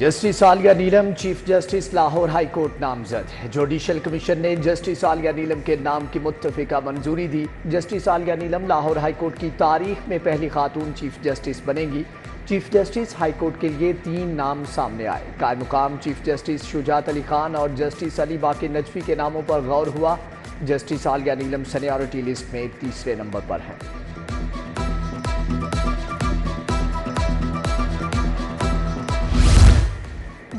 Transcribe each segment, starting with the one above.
Justice Aliya Neelum chief justice Lahore high court نامزد. Judicial commission نے justice Aliya Neelum کے نام کی متفقہ منظوری دی. Justice Aliya Neelum Lahore high court کی تاریخ میں پہلی خاتون چیف جسٹس بنیں گی. چیف جسٹس ہائی کورٹ کے لیے 3 نام سامنے آئے. قائم مقام چیف جسٹس شجاعت علی خان اور جسٹس علی باقر نجفی کے ناموں پر غور ہوا. جسٹس عالیہ نیلم سینیورٹی لسٹ میں تیسرے نمبر پر ہیں.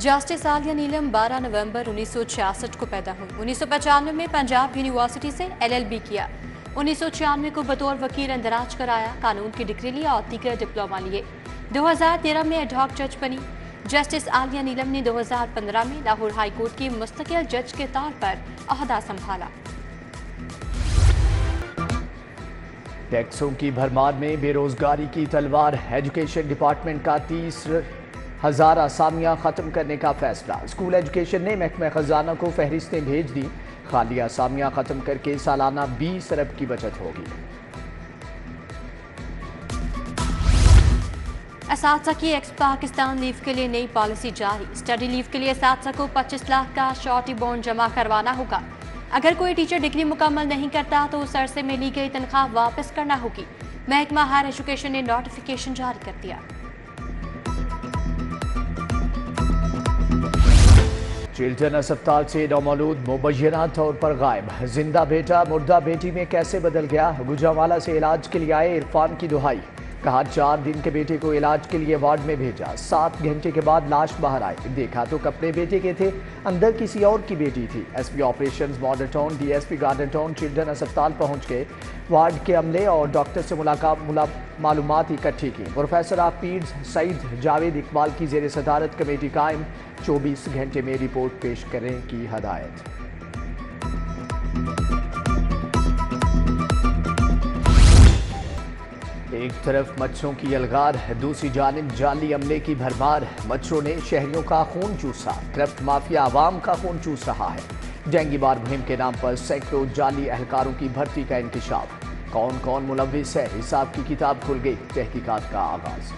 جسٹس عالیہ نیلم 12 نومبر 1966 کو پیدا ہوئی. 1995 میں پنجاب یونیورسٹی سے LLB کیا. 1996 کو بطور وکیل اندراج کرایا. قانون کی ڈگری لی اور دیگر ڈپلوما لیے. 2013 میں ایڈ ہاک جج بنی. جسٹس عالیہ نیلم نے 2015 میں لاہور ہائی کورٹ کی مستقل جج کے طور پر عہدہ سنبھالا. ٹیکسوں کی بھرمار میں بے روزگاری کی تلوار. ایجوکیشن ڈپارٹمنٹ کا 30,000 اسامیاں ختم کرنے کا فیصلہ. اسکول ایجوکیشن نے محکمہ خزانہ کو فہرستیں بھیج دی. خالی اسامیاں ختم کر کے سالانہ 20 ارب کی بچت ہوگی. اساتذہ کی ایکس پاکستان لیو کے لیے نئی پالیسی جاری. اسٹڈی لیو کے لیے اساتذہ کو 25 لاکھ کا شارٹی بانڈ جمع کروانا ہوگا. اگر کوئی ٹیچر ڈگری مکمل نہیں کرتا تو اس عرصے میں لی گئی تنخواہ واپس کرنا ہوگی. محکمہ ہائر ایجوکیشن نے نوٹیفیکیشن جاری کر دیا. چلڈرن اسپتال سے نومولود مبینہ طور پر غائب. زندہ بیٹا مردہ بیٹی میں کیسے بدل گیا؟ گوجرانوالہ سے علاج کے لیے آئے عرفان کی دہائی. کہا 4 دن کے بیٹے کو علاج کے لیے وارڈ میں بھیجا. 7 گھنٹے کے بعد لاش باہر آئی. دیکھا تو کپڑے بیٹے کے تھے، اندر کسی اور کی بیٹی تھی. SP operations model town DSP garden town children اسپتال پہنچ گئے. وارڈ کے عملے اور ڈاکٹر سے معلومات اکٹھی کی. پروفیسر آف پیڈز سعید جاوید اقبال کی زیر صدارت کمیٹی قائم. 24 گھنٹے میں رپورٹ پیش کرنے کی ہدایت. ایک طرف مچھروں کی یلغار، دوسری جانب جعلی عملے کی بھرمار. مچھروں نے شہریوں کا خون چوسا. کرپٹ مافیا عوام کا خون چوس رہا ہے. جنگی بار مہم کے نام پر سینکڑوں جعلی اہلکاروں کی بھرتی کا انکشاف. کون کون ملوث ہے؟ حساب کی کتاب کھل گئی. تحقیقات کا آغاز.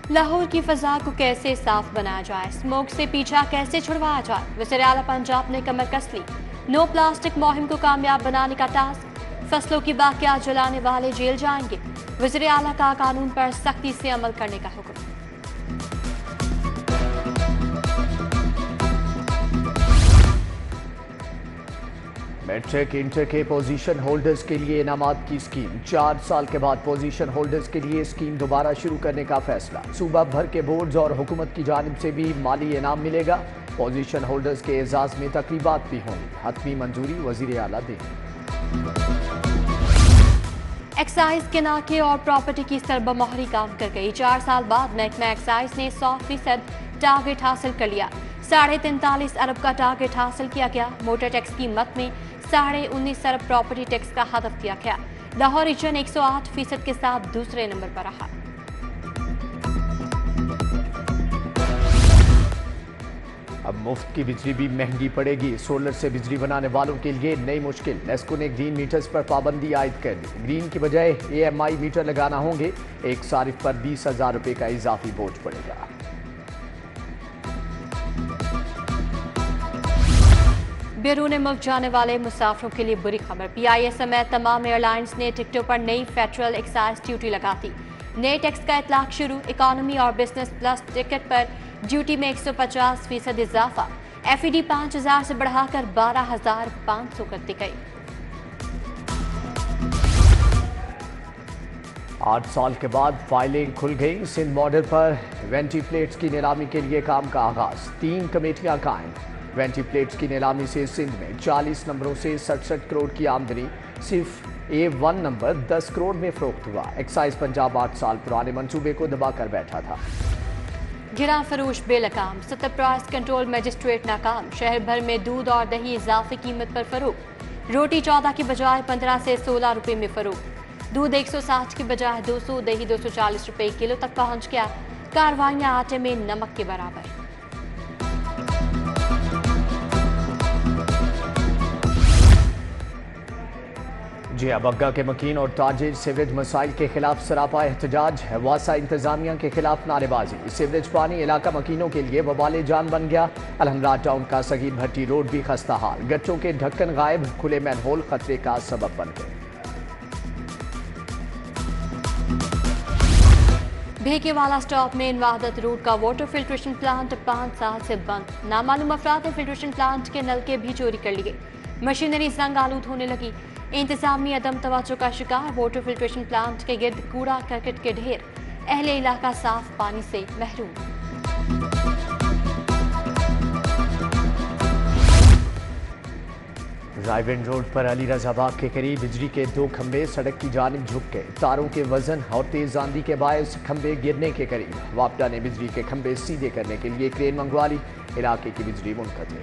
لاہور کی فضا کو کیسے صاف بنایا جائے؟ اسموگ سے پیچھا کیسے چھڑوایا جائے؟ وزیر اعلیٰ پنجاب نے کمر کس لی. نو پلاسٹک مہم کو کامیاب بنانے کا ٹاسک. فصلوں کی باقیات جلانے والے جیل جائیں گے. وزیر اعلیٰ کا قانون پر سختی سے عمل کرنے کا حکم. میٹرک انٹر کے پوزیشن ہولڈرز کے لیے انعامات کی اسکیم. 4 سال کے بعد پوزیشن ہولڈرز کے لیے اسکیم دوبارہ شروع کرنے کا فیصلہ. صوبہ بھر کے بورڈز اور حکومت کی جانب سے بھی مالی انعام ملے گا. پوزیشن ہولڈرز کے اعزاز میں تقریبات بھی ہوں گی. حتمی منظوری وزیر اعلیٰ دیں. ایکسائز کے ناکے اور پراپرٹی کی سربہ مہری کام کر گئی. 4 سال بعد محکمہ ایکسائز نے 100% ٹارگٹ حاصل کر لیا. 43.5 ارب کا ٹارگٹ حاصل کیا گیا. موٹر ٹیکس کی مد میں 19.5 ارب پراپرٹی ٹیکس کا ہدف دیا گیا. لاہور ریجن 108% کے ساتھ دوسرے نمبر پر رہا. اب مفت کی بجلی بھی مہنگی پڑے گی. سولر سے بجلی بنانے والوں کے لیے نئی مشکل. نیسکو نے گرین میٹرز پر پابندی عائد کر دی. گرین کی بجائے AMI میٹر لگانا ہوں گے. ایک صارف پر 20,000 روپے کا اضافی بوجھ پڑے گا. بیرون ملک جانے والے مسافروں کے لیے بری خبر. PIA سمیت تمام ایئر لائنز نے ٹکٹوں پر نئی فیڈرل ایکسائز ڈیوٹی لگا دی. نئے ٹیکس کا اطلاق شروع. اکانومی اور بزنس پلس ٹکٹ پر ڈیوٹی میں 150% اضافہ. FED 5,000 سے بڑھا کر 12,500 کر دی گئی. 8 سال کے بعد فائلنگ کھل گئی. سندھ بارڈر پر وینٹی پلیٹس کی نیلامی کے لیے کام کا آغاز. 3 کمیٹیاں قائم. وینٹی پلیٹس کی نیلامی سے سندھ میں 40 نمبروں سے 67 کروڑ کی آمدنی. صرف A1 نمبر 10 کروڑ میں فروخت ہوا. ایکسائز پنجاب 8 سال پرانے منصوبے کو دبا کر بیٹھا تھا. گراں فروش بے لگام. 70 پرائس کنٹرول مجسٹریٹ ناکام. شہر بھر میں دودھ اور دہی اضافی قیمت پر فروخت. روٹی 14 کی بجائے 15 سے 16 روپے میں فروخت. دودھ 160 کی بجائے 200، دہی 240 روپے کلو تک پہنچ گیا. کاروائیاں آٹے میں نمک کے برابر. جیا بگا کے مکین اور تاجر سیوریج مسائل کے خلاف سراپا احتجاج، واسا انتظامیہ کے خلاف نعرے بازی۔ سیوریج پانی علاقہ مکینوں کے لیے وبال جان بن گیا۔ الحمرا ٹاؤن کا صغیر بھٹی روڈ بھی خستہ حال، گٹوں کے ڈھکن غائب، کھلے مین ہول خطرے کا سبب بن گئے۔ بھیکے والا سٹاپ میں وحدت روڈ کا واٹر فلٹریشن پلانٹ 5 سال سے بند، نامعلوم افراد نے فلٹریشن پلانٹ کے نلکے بھی چوری کر لیے، مشینری زنگ آلود ہونے لگی۔ انتظامی عدم توجہ کا شکار، واٹر فلٹریشن پلانٹ کے گرد کوڑا کرکٹ کے ڈھیر، اہل علاقہ صاف پانی سے محروم۔ رائیونڈ روڈ پر علی رضا باغ کے قریب بجلی کے 2 کھمبے سڑک کی جانب جھک گئے، تاروں کے وزن اور تیز آندھی کے باعث کھمبے گرنے کے قریب۔ واپڈا نے بجلی کے کھمبے سیدھے کرنے کے لیے کرین منگوا لی، علاقے کی بجلی منقطع۔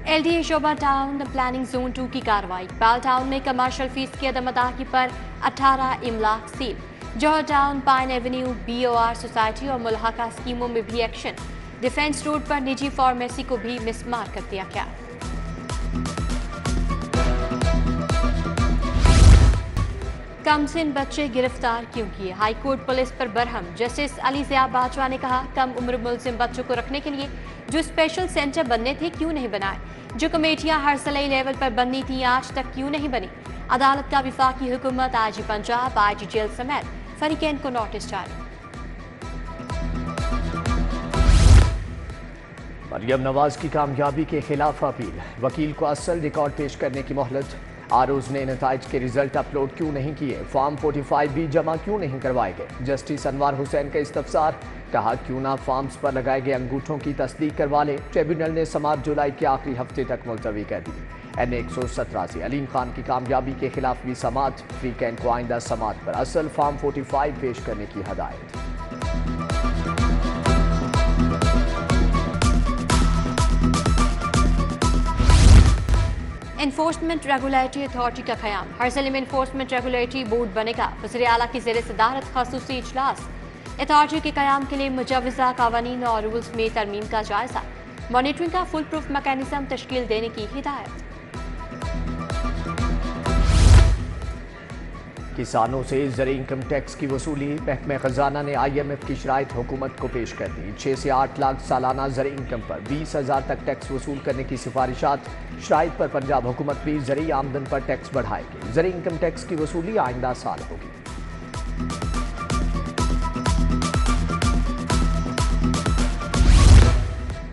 ایل ڈی اے شعبہ ٹاؤن پلاننگ زون 2 کی کارروائی، پال ٹاؤن میں کمرشل فیس کی عدم ادائیگی پر 18 املاک seal, Johar town, pine avenue, B O R society اور ملحقہ اسکیموں میں بھی ایکشن، ڈیفنس روڈ پر نجی فارمیسی کو بھی مسمار کر دیا گیا۔ کم سن بچے گرفتار کیوں کیے، ہائی کورٹ پولیس پر برہم، جسٹس علی ضیاء باجوہ نے کہا کم عمر ملزم بچوں کو رکھنے کے لیے جو اسپیشل سینٹر بننے تھے کیوں نہیں بنائے، جو کمیٹیاں ہر ضلعی لیول پر بننی تھیں آج تک کیوں نہیں بنی۔ عدالت کا وفاقی حکومت، آئی جی پنجاب، آئی جی جیل سمیت فریقین کو نوٹس جاری۔ مریم نواز کی کامیابی کے خلاف اپیل، وکیل کو اصل ریکارڈ پیش کرنے کی مہلت، آروز نے نتائج کے رزلٹ اپلوڈ کیوں نہیں کیے، فارم 45 بھی جمع کیوں نہیں کروائے گئے، جسٹس انوار حسین کا استفسار، کہا کیوں نہ فارمز پر لگائے گئے انگوٹھوں کی تصدیق کروا لے، ٹریبیونل نے سماعت جولائی کے آخری ہفتے تک ملتوی کر دی۔ این 117 سے علیم خان کی کامیابی کے خلاف بھی سماعت، فریقین کو آئندہ سماعت پر اصل فارم 45 پیش کرنے کی ہدایت۔ انفورسمنٹ ریگولیٹری اتھارٹی کا قیام، ہر ضلع میں انفورسمنٹ ریگولیٹری بورڈ بنے گا، وزیر اعلیٰ کی زیر صدارت خصوصی اجلاس۔ اتھارٹی کے قیام کے لیے مجوزہ قوانین اور رولز میں ترمیم کا جائزہ، مانیٹرنگ کا فل پروف میکینزم تشکیل دینے کی ہدایت۔ کسانوں سے زرعی انکم ٹیکس کی وصولی، محکمہ خزانہ نے آئی ایم ایف کی شرائط حکومت کو پیش کر دی، 6 سے 8 لاکھ سالانہ زرعی انکم پر 20,000 تک ٹیکس وصول کرنے کی سفارشات، شرائط پر پنجاب حکومت بھی زرعی آمدن پر ٹیکس بڑھائے گی، زرعی انکم ٹیکس کی وصولی آئندہ سال ہوگی۔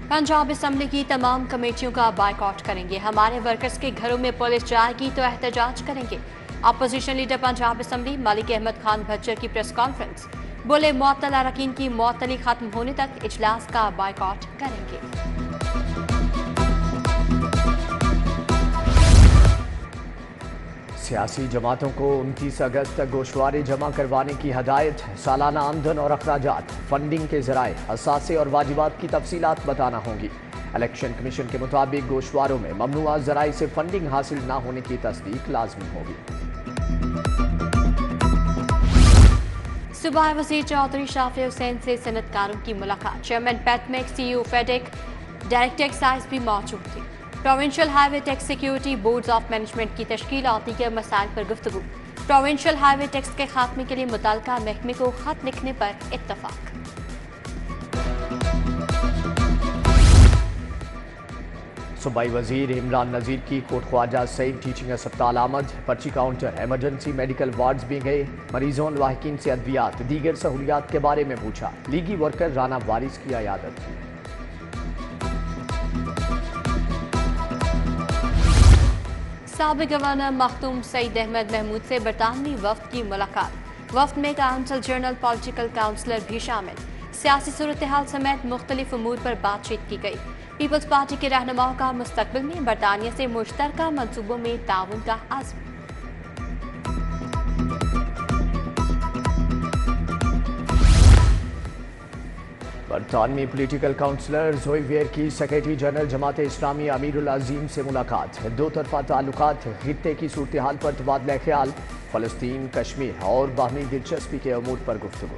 پنجاب اسمبلی کی تمام کمیٹیوں کا بائیکاٹ کریں گے، ہمارے ورکرز کے گھروں میں پولیس جائے گی تو احتجاج کریں گے۔ Opposition leader Punjab assembly Malik Ahmad Khan بھچر کی پریس کانفرنس، بولے معطل اراکین کی معطلی ختم ہونے تک اجلاس کا بائیکاٹ کریں گے۔ سیاسی جماعتوں کو 29 اگست تک گوشوارے جمع کروانے کی ہدایت، سالانہ آمدن اور اخراجات، فنڈنگ کے ذرائع، اثاثے اور واجبات کی تفصیلات بتانا ہوں گی۔ الیکشن کمیشن کے مطابق گوشواروں میں ممنوعہ ذرائع سے فنڈنگ حاصل نہ ہونے کی تصدیق لازمی ہوگی۔ صوبائی وزیر چودھری شافع حسین سے صنعت کاروں کی ملاقات، چیئرمین پیٹمیک، سی ای او فیڈیک، ڈائریکٹر ایکسائز بھی موجود تھے۔ Provincial highway tax security boards of management کی تشکیل اور دیگر مسائل پر گفتگو، پروونشل ہائی وے ٹیکس کے خاتمے کے لیے متعلقہ محکمے کو خط لکھنے پر اتفاق۔ صوبائی وزیر عمران نذیر کی کوٹ خواجہ سعید ٹیچنگ اسپتال آمد، پرچی کاؤنٹر، ایمرجنسی میڈیکل وارڈز بھی گئے، مریضوں لاحقین سے ادویات، دیگر سہولیات کے بارے میں پوچھا، لیگی ورکر رانا وارث کی عیادت کی۔ سابق گورنر مختوم سعید احمد محمود سے برطانوی وفد کی ملاقات، وفد میں کونسل جنرل پولیٹیکل کاؤنسلر بھی شامل، سیاسی صورتحال سمیت مختلف امور پر بات چیت کی گئی۔ پیپلز پارٹی کے رہنماؤں کا مستقبل میں برطانیہ سے مشترکہ منصوبوں میں تعاون کا عزم۔ برطانوی پولیٹیکل کاؤنسلر زوئی ویئر کی سیکریٹری جنرل جماعت اسلامی امیر العظیم سے ملاقات، دو طرفہ تعلقات، خطے کی صورتحال پر تبادلہ خیال، فلسطین، کشمیر اور باہمی دلچسپی کے امور پر گفتگو۔